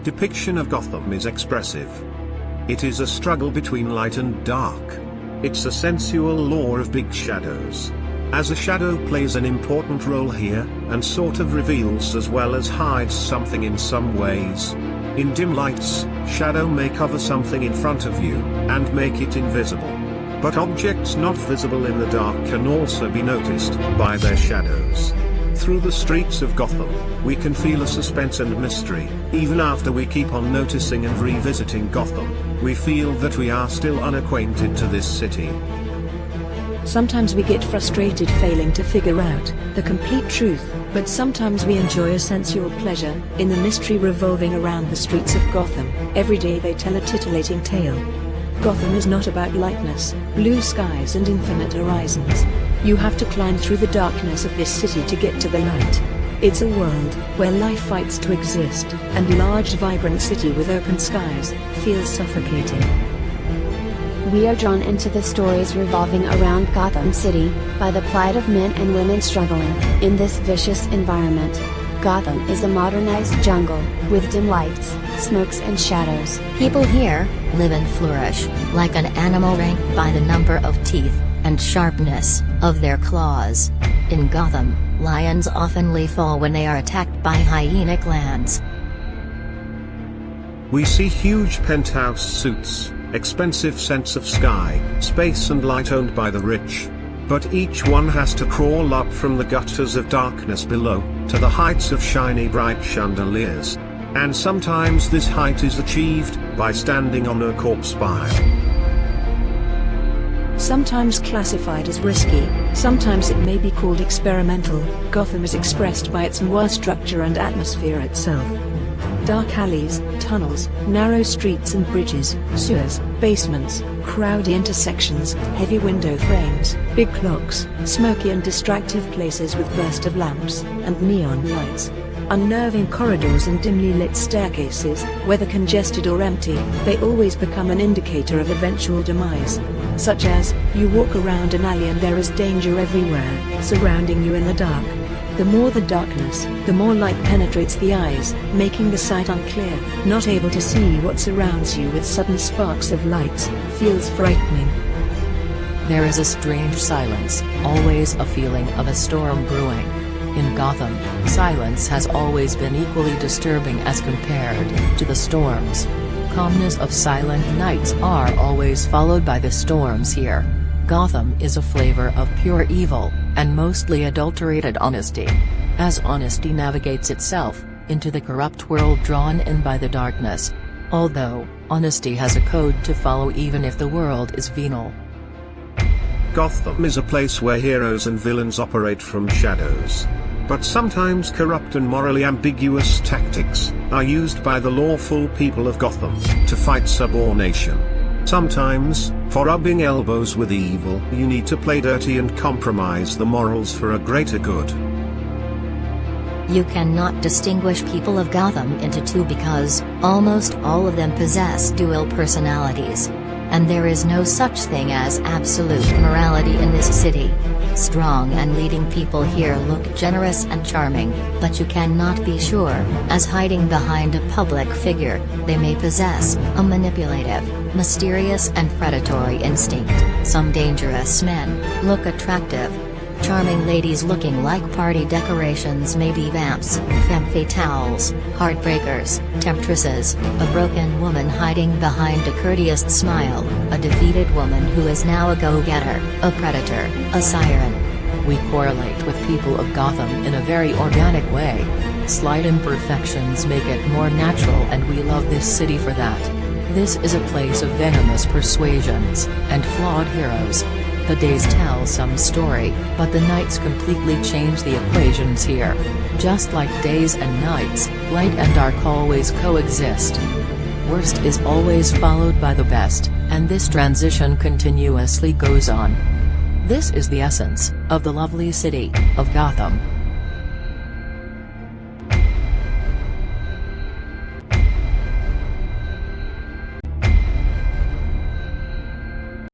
depiction of Gotham is expressive. It is a struggle between light and dark. It's a sensual law of big shadows. As a shadow plays an important role here, and sort of reveals as well as hides something in some ways. In dim lights, shadow may cover something in front of you, and make it invisible. But objects not visible in the dark can also be noticed by their shadows. Through the streets of Gotham, we can feel a suspense and mystery. Even after we keep on noticing and revisiting Gotham, we feel that we are still unacquainted to this city. Sometimes we get frustrated failing to figure out the complete truth, but sometimes we enjoy a sensual pleasure in the mystery revolving around the streets of Gotham. Every day they tell a titillating tale. Gotham is not about lightness, blue skies and infinite horizons. You have to climb through the darkness of this city to get to the light. It's a world where life fights to exist, and large vibrant city with open skies feels suffocating. We are drawn into the stories revolving around Gotham City, by the plight of men and women struggling in this vicious environment. Gotham is a modernized jungle, with dim lights, smokes and shadows. People here live and flourish, like an animal ranked by the number of teeth and sharpness of their claws. In Gotham, lions often lethal when they are attacked by hyena clans. We see huge penthouse suites, expensive sense of sky, space and light owned by the rich. But each one has to crawl up from the gutters of darkness below, to the heights of shiny bright chandeliers. And sometimes this height is achieved by standing on a corpse pile. Sometimes classified as risky, sometimes it may be called experimental, Gotham is expressed by its noir structure and atmosphere itself. Dark alleys, tunnels, narrow streets and bridges, sewers, basements, crowded intersections, heavy window frames, big clocks, smoky and distractive places with burst of lamps and neon lights. Unnerving corridors and dimly lit staircases, whether congested or empty, they always become an indicator of eventual demise. Such as, you walk around an alley and there is danger everywhere, surrounding you in the dark. The more the darkness, the more light penetrates the eyes, making the sight unclear. Not able to see what surrounds you with sudden sparks of light, feels frightening. There is a strange silence, always a feeling of a storm brewing. In Gotham, silence has always been equally disturbing as compared to the storms. Calmness of silent nights are always followed by the storms here. Gotham is a flavor of pure evil, and mostly adulterated honesty. As honesty navigates itself into the corrupt world drawn in by the darkness. Although, honesty has a code to follow even if the world is venal. Gotham is a place where heroes and villains operate from shadows. But sometimes corrupt and morally ambiguous tactics are used by the lawful people of Gotham to fight subordination. Sometimes, for rubbing elbows with evil, you need to play dirty and compromise the morals for a greater good. You cannot distinguish people of Gotham into two because almost all of them possess dual personalities. And there is no such thing as absolute morality in this city. Strong and leading people here look generous and charming, but you cannot be sure, as hiding behind a public figure, they may possess a manipulative, mysterious and predatory instinct. Some dangerous men look attractive. Charming ladies looking like party decorations may be vamps, femme fatales, heartbreakers, temptresses, a broken woman hiding behind a courteous smile, a defeated woman who is now a go-getter, a predator, a siren. We correlate with people of Gotham in a very organic way. Slight imperfections make it more natural and we love this city for that. This is a place of venomous persuasions and flawed heroes. The days tell some story, but the nights completely change the equations here. Just like days and nights, light and dark always coexist. Worst is always followed by the best, and this transition continuously goes on. This is the essence of the lovely city of Gotham.